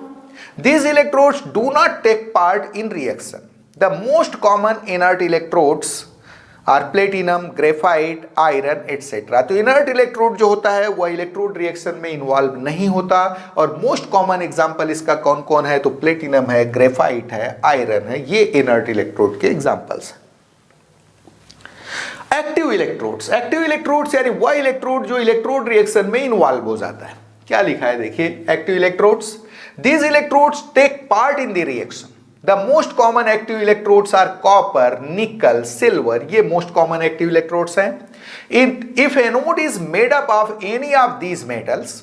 These electrodes do not take part in reaction। The most common inert electrodes are platinum, graphite, iron, etc। तो inert electrode जो होता है वह इलेक्ट्रोड रिएक्शन में इन्वॉल्व नहीं होता, और मोस्ट कॉमन एग्जांपल इसका कौन कौन है? तो प्लेटिनम है, ग्रेफाइट है, आयरन है, ये इनर्ट इलेक्ट्रोड के एग्जांपल्स हैं। Active electrodes. एक्टिव इलेक्ट्रोड्स यानी वह इलेक्ट्रोड जो इलेक्ट्रोड रिएक्शन में इन्वॉल्व हो जाता है। क्या लिखा है देखिए, active electrodes, these electrodes take part in the reaction। The most common active electrodes are copper, nickel, silver। ये most common active electrodes हैं। If anode is made up of any of these metals,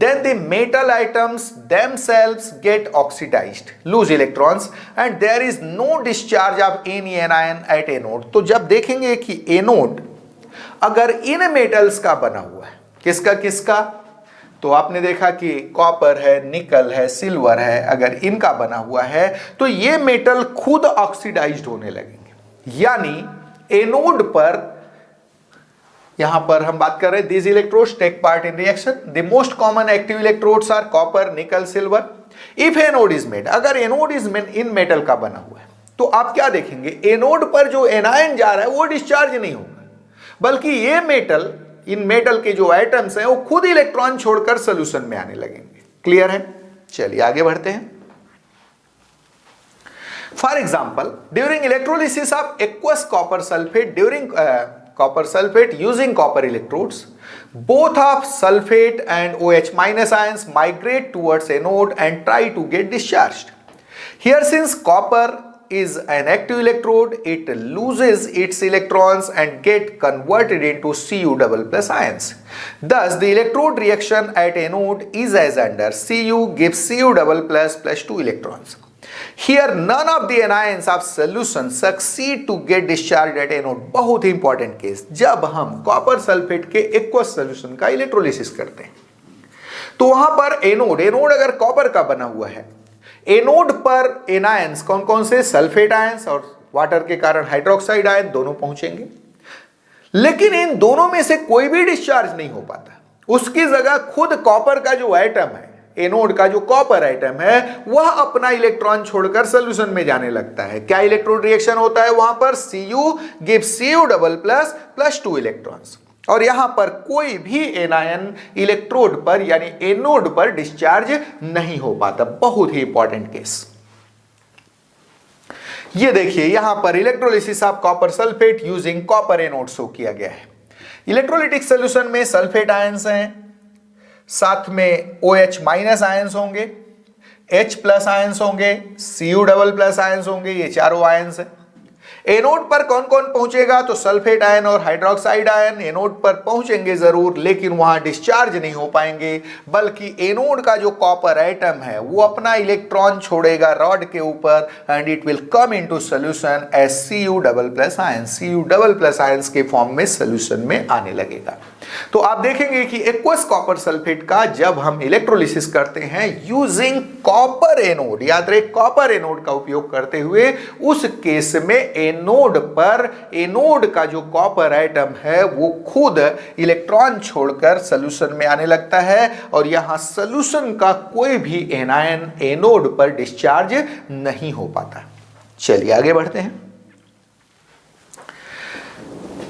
then the metal items themselves get oxidized, lose electrons, and there is no discharge of any anion at anode। तो जब देखेंगे कि anode अगर इन metals का बना हुआ है, किसका किसका? तो आपने देखा कि कॉपर है, निकल है, सिल्वर है, अगर इनका बना हुआ है तो ये मेटल खुद ऑक्सीडाइज्ड होने लगेंगे। यानी एनोड पर, यहां पर हम बात कर रहे हैं this electrodes take part in reaction. The most common active electrodes are copper, nickel, silver. If anode is made, अगर एनोड इज इन मेटल का बना हुआ है तो आप क्या देखेंगे, एनोड पर जो एनायन जा रहा है वो डिस्चार्ज नहीं होगा, बल्कि ये मेटल, इन मेटल के जो एटम्स हैं वो खुद इलेक्ट्रॉन छोड़कर सोल्यूशन में आने लगेंगे। क्लियर है? चलिए आगे बढ़ते हैं। For example, during electrolysis of aqueous copper sulphate, during copper sulphate using copper electrodes, both of sulfate and OH minus ions migrate towards anode and try to get discharged। Here, since copper is an active electrode, it loses its electrons and get converted into Cu double plus ions। Thus, the electrode reaction at anode is as under, Cu gives Cu double plus plus 2 electrons। Here, none of the anions of solution succeed to get discharged at anode। बहुत ही important case, जब हम copper sulphate के aqueous solution का electrolysis करते हैं तो वहां पर एनोड अगर कॉपर का बना हुआ है, एनोड पर एनायंस कौन कौन से? सल्फेट आयंस और वाटर के कारण हाइड्रोक्साइड आयन दोनों पहुंचेंगे, लेकिन इन दोनों में से कोई भी डिस्चार्ज नहीं हो पाता। उसकी जगह खुद कॉपर का जो एटम है, एनोड का जो कॉपर एटम है, वह अपना इलेक्ट्रॉन छोड़कर सॉल्यूशन में जाने लगता है। क्या इलेक्ट्रोड रिएक्शन होता है वहां पर? Cu gives Cu double plus plus 2 electrons, और यहां पर कोई भी एनायन इलेक्ट्रोड पर यानी एनोड पर डिस्चार्ज नहीं हो पाता। बहुत ही इंपॉर्टेंट केस। ये देखिए यहां पर electrolysis of copper sulphate using copper anode show किया गया है। इलेक्ट्रोलिटिक सॉल्यूशन में सल्फेट आयंस हैं, साथ में OH माइनस आयंस होंगे, H प्लस आयंस होंगे, Cu डबल प्लस आयंस होंगे, ये चारों आयंस हैं। एनोड पर कौन कौन पहुंचेगा? तो सल्फेट आयन और हाइड्रोक्साइड आयन एनोड पर पहुंचेंगे जरूर, लेकिन वहां डिस्चार्ज नहीं हो पाएंगे, बल्कि एनोड का जो कॉपर एटम है वो अपना इलेक्ट्रॉन छोड़ेगा रॉड के ऊपर and it will come into solution as Cu double plus ion. Cu double plus ions के फॉर्म में सॉल्यूशन में आने लगेगा। तो आप देखेंगे कि एक्वस कॉपर सल्फेट का जब हम इलेक्ट्रोलिसिस करते हैं यूजिंग कॉपर एनोड, याद रहे कॉपर एनोड का उपयोग करते हुए, उस केस में एनोड पर एनोड का जो कॉपर एटम है वो खुद इलेक्ट्रॉन छोड़कर सॉल्यूशन में आने लगता है, और यहां सॉल्यूशन का कोई भी एनायन एनोड पर डिस्चार्ज नहीं हो पाता। चलिए आगे बढ़ते हैं।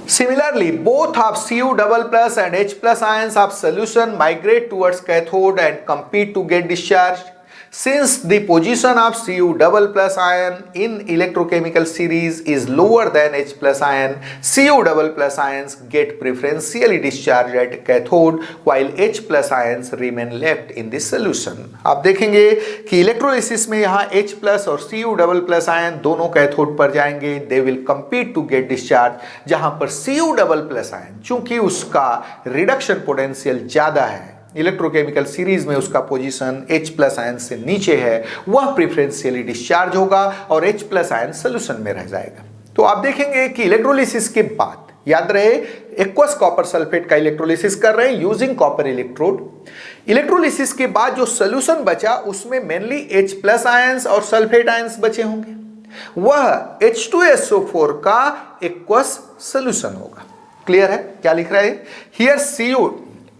Similarly, both of Cu double plus and H plus ions of solution migrate towards cathode and compete to get discharged. Since the position of Cu double plus ion in electrochemical series is lower than H plus ion, Cu double plus ions get preferentially discharged at cathode while H plus ions remain left in the solution. आप देखेंगे कि electrolysis में यहाँ H plus और Cu double plus ion दोनों cathode पर जाएंगे, they will compete to get discharged, जहां पर Cu double plus ion चूंकि उसका रिडक्शन पोटेंशियल ज्यादा है, इलेक्ट्रोकेमिकल सीरीज में उसका पोजीशन H प्लस आयन से नीचे है, वह प्रेफरेंशियली डिस्चार्ज होगा और H प्लस आयन सोल्यूशन में रह जाएगा। तो आप देखेंगे कि इलेक्ट्रोलिसिस के बाद, याद रहे एक्वस कॉपर सल्फेट का इलेक्ट्रोलिसिस कर रहे हैं यूजिंग कॉपर इलेक्ट्रोड। इलेक्ट्रोलिसिस के बाद जो सोल्यूशन बचा उसमें मेनली H प्लस आयंस और सल्फेट आयंस बचे होंगे, वह H2SO4 का एक्वस सोल्यूशन होगा। क्लियर है क्या लिख रहा है? Here Cu,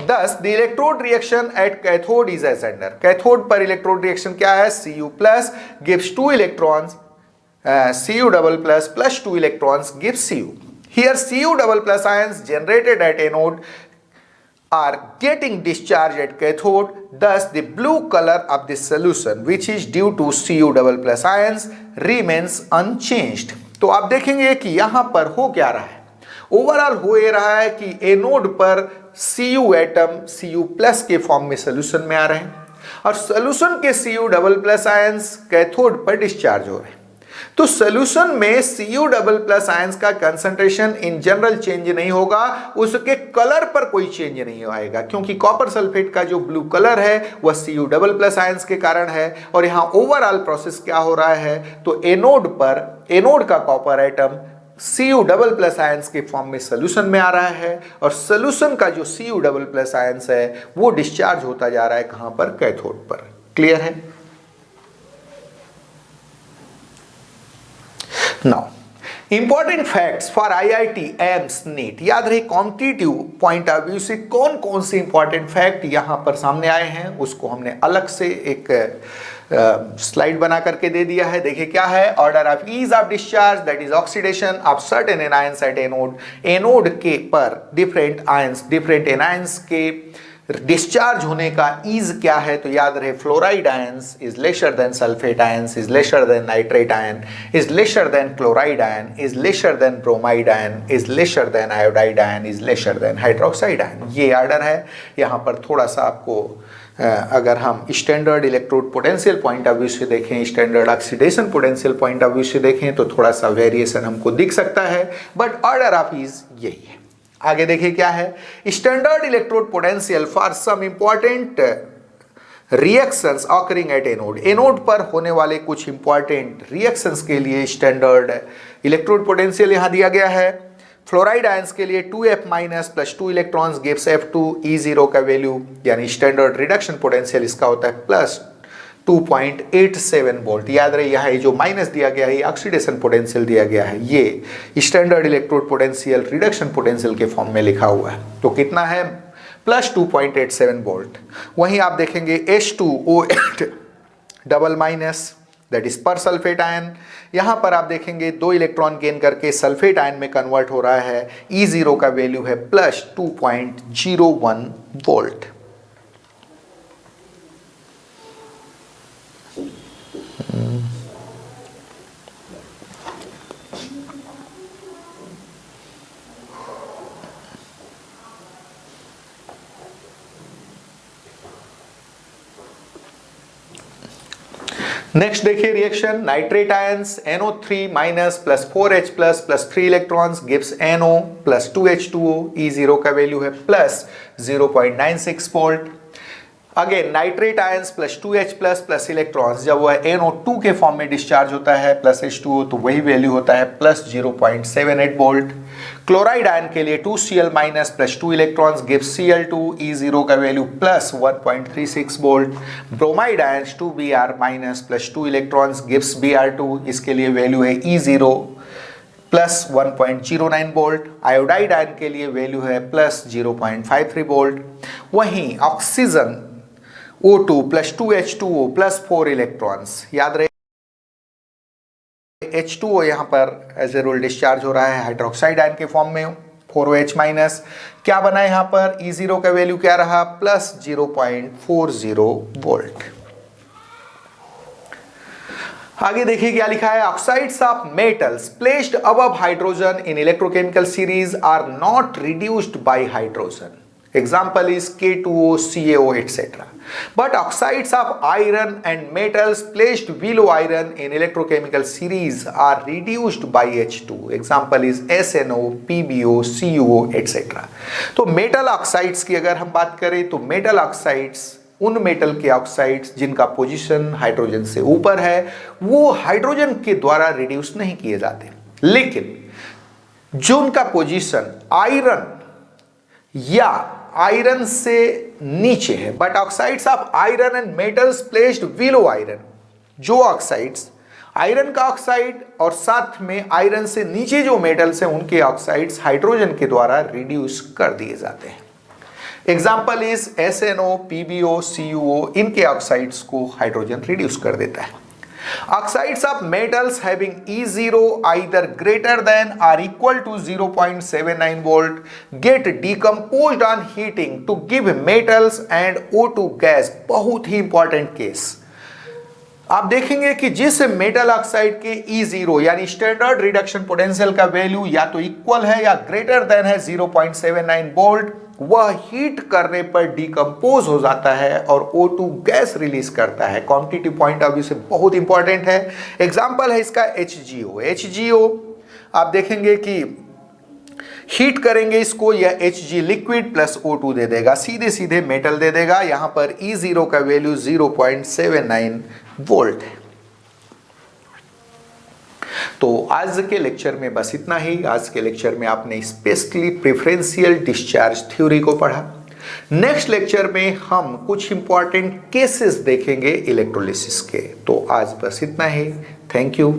thus the electrode reaction at cathode is as under. Cathode पर इलेक्ट्रोड रिएक्शन क्या है? Cu plus gives 2 electrons, Cu double plus plus 2 electrons gives Cu. Here Cu double plus ions generated at anode are getting discharged at cathode, thus the blue color of the solution which is due to Cu double plus ions remains unchanged. तो आप देखेंगे कि यहां पर हो क्या रहा है, ओवरऑल हो ये रहा है कि एनोड पर Cu एटम Cu प्लस के फॉर्म में सोल्यूशन में आ रहे हैं और सोल्यूशन के Cu double plus ions cathode पर डिस्चार्ज हो रहे हैं। तो सोल्यूशन में Cu डबल प्लस आयंस का कंसंट्रेशन इन जनरल चेंज नहीं होगा, उसके कलर पर कोई चेंज नहीं आएगा, क्योंकि कॉपर सल्फेट का जो ब्लू कलर है वह Cu डबल प्लस आयंस के कारण है। और यहाँ ओवरऑल प्रोसेस क्या हो रहा है, तो एनोड पर एनोड का copper atom Cu double plus ions के फॉर्म में सोल्यूशन में आ रहा है और सोल्यूशन का जो Cu डबल प्लस आयंस है वो डिस्चार्ज होता जा रहा है कहां पर? कैथोड पर। क्लियर है? Now important facts for IIT AIIMS NEET. याद रहे कॉम्पिटिटिव पॉइंट ऑफ व्यू से कौन कौन से इंपॉर्टेंट फैक्ट यहां पर सामने आए हैं, उसको हमने अलग से एक स्लाइड बना करके दे दिया है। देखिए क्या है, order of ease of discharge that is oxidation of certain anions at anode. Anode के पर डिफरेंट आयंस, डिफरेंट एनायंस के डिस्चार्ज होने का ईज क्या है, तो याद रहे fluoride ions is lesser than sulphate ions, is lesser than nitrate ion, is lesser than chloride ion, is lesser than bromide ion, is lesser than iodide ion, is lesser than hydroxide ion. ये order है। यहाँ पर थोड़ा सा आपको अगर हम standard electrode potential point of view से देखें, standard oxidation potential point of view से देखें तो थोड़ा सा वेरिएशन हमको दिख सकता है, बट ऑर्डर ऑफ इज यही है। आगे देखिए क्या है, standard electrode potential for some important reactions occurring at anode. Anode पर होने वाले कुछ इंपॉर्टेंट रिएक्शंस के लिए स्टैंडर्ड इलेक्ट्रोड पोटेंशियल यहाँ दिया गया है। फ्लोराइड आयंस के लिए 2F minus plus 2 electrons gives F2, E0 का वैल्यू यानी स्टैंडर्ड रिडक्शन पोटेंशियल इसका होता है प्लस 2.87 वोल्ट। याद रहे यहाँ जो माइनस दिया गया है ये ऑक्सीडेशन पोटेंशियल दिया गया है, ये standard electrode potential reduction potential के फॉर्म में लिखा हुआ है। तो कितना है प्लस 2.87 वोल्ट। वहीं आप देखेंगे H2O8 double minus that is पर सल्फेट आयन, यहां पर आप देखेंगे 2 इलेक्ट्रॉन गेन करके सल्फेट आयन में कन्वर्ट हो रहा है। E0 का वैल्यू है प्लस 2.01 वोल्ट। नेक्स्ट देखिए reaction, nitrate ions NO3 minus plus 4H plus 3 electrons gives NO plus 2H2O। E0 का वैल्यू है plus 0.96 volt. Again nitrate ions plus 2H plus electrons जब वह NO2 के फॉर्म में discharge होता है प्लस H2O तो वही वैल्यू होता है प्लस 0.78 वोल्ट। क्लोराइड आयन के लिए 2Cl minus plus 2 electrons gives Cl2। E0 का value plus 1.36 volt. Bromide ions 2Br minus plus 2 electrons gives Br2, इसके लिए वैल्यू है E0 plus 1.09 volt. Iodide ion के लिए वैल्यू है प्लस 0.53 वोल्ट। वहीं oxygen O2 plus 2H2O plus 4 electrons, याद रहे H2O यहां पर एज ए रूल डिस्चार्ज हो रहा है हाइड्रोक्साइड आयन के फॉर्म में 4OH माइनस। क्या बना है यहां पर E0 का वैल्यू क्या रहा प्लस 0.40 वोल्ट। आगे देखिए क्या लिखा है, oxides of metals placed above hydrogen in electrochemical series are not reduced by hydrogen. Example is K2O, CaO, etc. But oxides of iron and metals placed below iron in electrochemical series are reduced by H2. Example is SNO, PbO, CuO, etc. तो metal oxides की अगर हम बात करें तो metal oxides उन metal के oxides जिनका पोजीशन हाइड्रोजन से ऊपर है वो हाइड्रोजन के द्वारा रिड्यूस नहीं किए जाते, लेकिन जो उनका पोजीशन आयरन या आयरन से नीचे है, but oxides of iron and metals placed below iron, जो ऑक्साइड्स आयरन का ऑक्साइड और साथ में आयरन से नीचे जो मेटल्स हैं उनके ऑक्साइड्स हाइड्रोजन के द्वारा रिड्यूस कर दिए जाते हैं। Example is SNO, PbO, CuO, इनके ऑक्साइड्स को हाइड्रोजन रिड्यूस कर देता है। Oxides of metals having E0 either greater than or equal to 0.79 volt get decomposed on heating to give metals and O2 gas। बहुत ही इंपॉर्टेंट केस, आप देखेंगे कि जिस मेटल ऑक्साइड के E0 यानी स्टैंडर्ड रिडक्शन पोटेंशियल का वैल्यू या तो इक्वल है या ग्रेटर देन है 0.79 वोल्ट, वह हीट करने पर डिकम्पोज हो जाता है और O2 गैस रिलीज करता है। क्वांटिटेटिव पॉइंट ऑफ व्यू से बहुत इंपॉर्टेंट है। एग्जांपल है इसका HgO आप देखेंगे कि हीट करेंगे इसको, यह Hg लिक्विड प्लस O2 दे देगा, सीधे सीधे मेटल दे देगा। यहां पर E0 का वैल्यू 0.79 वोल्ट है। तो आज के लेक्चर में बस इतना ही। आज के लेक्चर में आपने स्पेशली प्रेफरेंशियल डिस्चार्ज थ्योरी को पढ़ा। नेक्स्ट लेक्चर में हम कुछ इंपॉर्टेंट केसेस देखेंगे इलेक्ट्रोलिसिस के। तो आज बस इतना ही। Thank you.